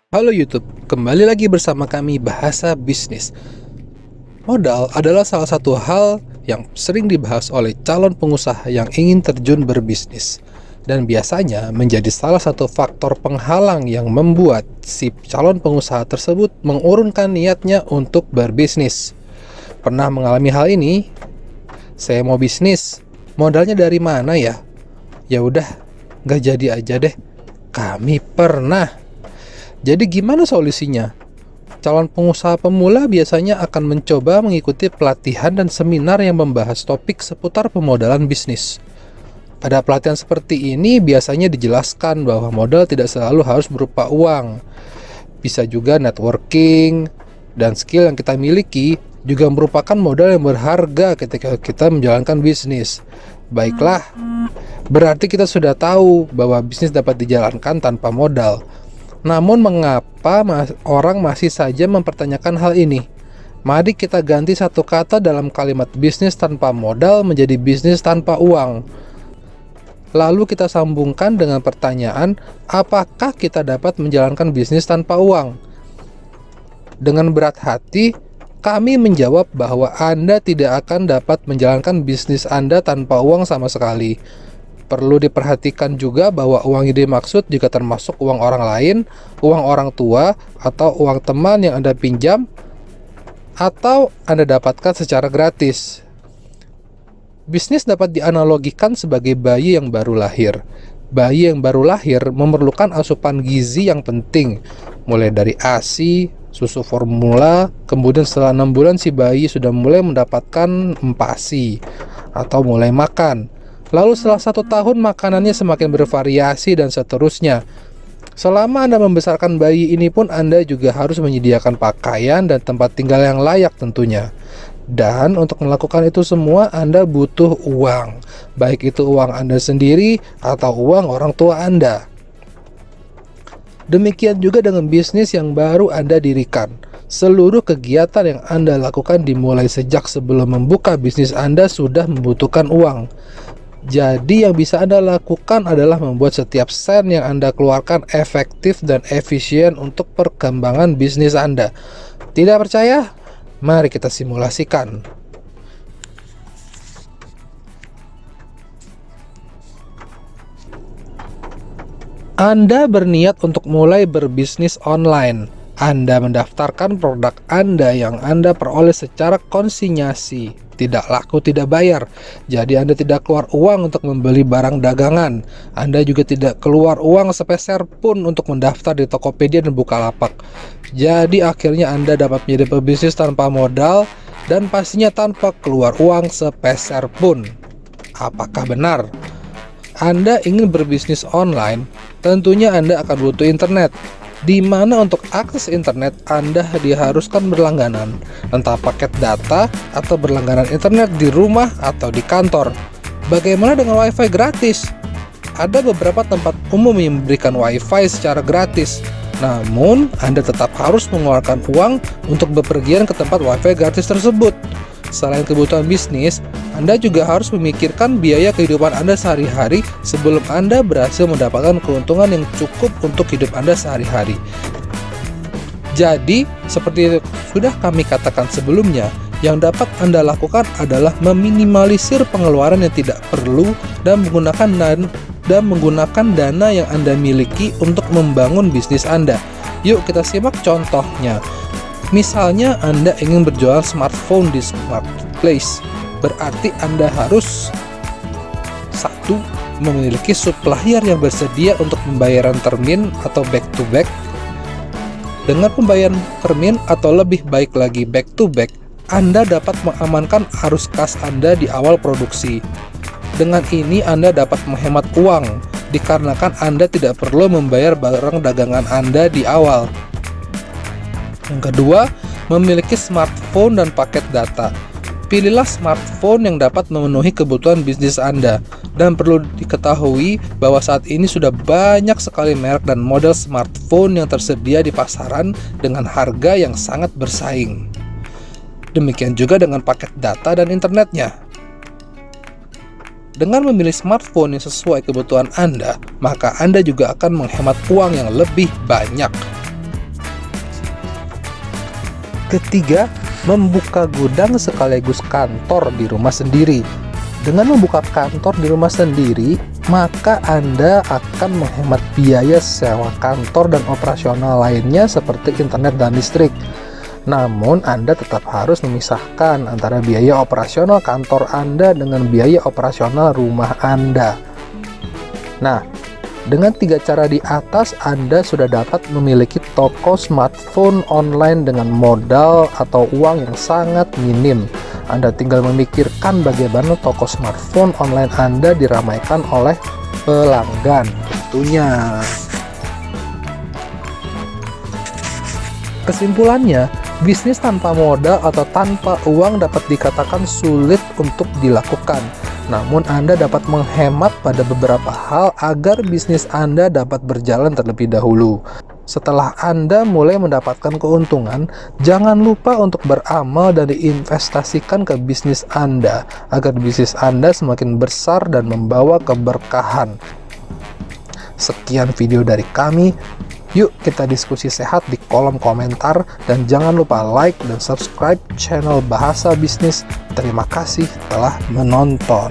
Halo YouTube, kembali lagi bersama kami Bahasa Bisnis. Modal adalah salah satu hal yang sering dibahas oleh calon pengusaha yang ingin terjun berbisnis, dan biasanya menjadi salah satu faktor penghalang yang membuat si calon pengusaha tersebut mengurungkan niatnya untuk berbisnis. Pernah mengalami hal ini? Saya mau bisnis, modalnya dari mana ya? Ya udah, nggak jadi aja deh. Kami pernah. Jadi gimana solusinya? Calon pengusaha pemula biasanya akan mencoba mengikuti pelatihan dan seminar yang membahas topik seputar pemodalan bisnis. Pada pelatihan seperti ini biasanya dijelaskan bahwa modal tidak selalu harus berupa uang. Bisa juga networking dan skill yang kita miliki juga merupakan modal yang berharga ketika kita menjalankan bisnis. Baiklah, berarti kita sudah tahu bahwa bisnis dapat dijalankan tanpa modal. Namun mengapa orang masih saja mempertanyakan hal ini? Mari kita ganti satu kata dalam kalimat bisnis tanpa modal menjadi bisnis tanpa uang. Lalu kita sambungkan dengan pertanyaan, apakah kita dapat menjalankan bisnis tanpa uang? Dengan berat hati, kami menjawab bahwa Anda tidak akan dapat menjalankan bisnis Anda tanpa uang sama sekali. Perlu diperhatikan juga bahwa uang yang dimaksud juga termasuk uang orang lain, uang orang tua, atau uang teman yang Anda pinjam, atau Anda dapatkan secara gratis. Bisnis dapat dianalogikan sebagai bayi yang baru lahir. Bayi yang baru lahir memerlukan asupan gizi yang penting, mulai dari ASI, susu formula, kemudian setelah 6 bulan si bayi sudah mulai mendapatkan MPASI, atau mulai makan. Lalu setelah 1 tahun makanannya semakin bervariasi dan seterusnya. Selama Anda membesarkan bayi ini pun Anda juga harus menyediakan pakaian dan tempat tinggal yang layak tentunya. Dan untuk melakukan itu semua Anda butuh uang, baik itu uang Anda sendiri atau uang orang tua Anda. Demikian juga dengan bisnis yang baru Anda dirikan. Seluruh kegiatan yang Anda lakukan dimulai sejak sebelum membuka bisnis Anda sudah membutuhkan uang. Jadi yang bisa Anda lakukan adalah membuat setiap sen yang Anda keluarkan efektif dan efisien untuk perkembangan bisnis Anda. Tidak percaya? Mari kita simulasikan. Anda berniat untuk mulai berbisnis online. Anda mendaftarkan produk Anda yang Anda peroleh secara konsinyasi, tidak laku tidak bayar. Jadi Anda tidak keluar uang untuk membeli barang dagangan. Anda juga tidak keluar uang sepeser pun untuk mendaftar di Tokopedia dan Bukalapak. Jadi akhirnya Anda dapat menjadi pebisnis tanpa modal dan pastinya tanpa keluar uang sepeser pun. Apakah benar? Anda ingin berbisnis online, tentunya Anda akan butuh internet, di mana untuk akses internet Anda diharuskan berlangganan, entah paket data atau berlangganan internet di rumah atau di kantor. Bagaimana dengan WiFi gratis? Ada beberapa tempat umum yang memberikan WiFi secara gratis, namun Anda tetap harus mengeluarkan uang untuk bepergian ke tempat WiFi gratis tersebut. Selain kebutuhan bisnis, Anda juga harus memikirkan biaya kehidupan Anda sehari-hari sebelum Anda berhasil mendapatkan keuntungan yang cukup untuk hidup Anda sehari-hari. Jadi, seperti sudah kami katakan sebelumnya, yang dapat Anda lakukan adalah meminimalisir pengeluaran yang tidak perlu dan menggunakan dana yang Anda miliki untuk membangun bisnis Anda. Yuk kita simak contohnya. Misalnya Anda ingin berjualan smartphone di marketplace, berarti Anda harus 1. Memiliki supplier yang bersedia untuk pembayaran termin atau back to back. Dengan pembayaran termin atau lebih baik lagi back to back, Anda dapat mengamankan arus kas Anda di awal produksi. Dengan ini Anda dapat menghemat uang, dikarenakan Anda tidak perlu membayar barang dagangan Anda di awal. Yang kedua, memiliki smartphone dan paket data. Pilihlah smartphone yang dapat memenuhi kebutuhan bisnis Anda. Dan perlu diketahui bahwa saat ini sudah banyak sekali merek dan model smartphone yang tersedia di pasaran dengan harga yang sangat bersaing. Demikian juga dengan paket data dan internetnya. Dengan memilih smartphone yang sesuai kebutuhan Anda, maka Anda juga akan menghemat uang yang lebih banyak. Ketiga, membuka gudang sekaligus kantor di rumah sendiri. Dengan membuka kantor di rumah sendiri, maka Anda akan menghemat biaya sewa kantor dan operasional lainnya seperti internet dan listrik. Namun, Anda tetap harus memisahkan antara biaya operasional kantor Anda dengan biaya operasional rumah Anda. Nah, dengan 3 cara di atas, Anda sudah dapat memiliki toko smartphone online dengan modal atau uang yang sangat minim. Anda tinggal memikirkan bagaimana toko smartphone online Anda diramaikan oleh pelanggan tentunya. Kesimpulannya, bisnis tanpa modal atau tanpa uang dapat dikatakan sulit untuk dilakukan. Namun Anda dapat menghemat pada beberapa hal agar bisnis Anda dapat berjalan terlebih dahulu. Setelah Anda mulai mendapatkan keuntungan, jangan lupa untuk beramal dan diinvestasikan ke bisnis Anda agar bisnis Anda semakin besar dan membawa keberkahan. Sekian video dari kami. Yuk kita diskusi sehat di kolom komentar dan jangan lupa like dan subscribe channel Bahasa Bisnis. Terima kasih telah menonton.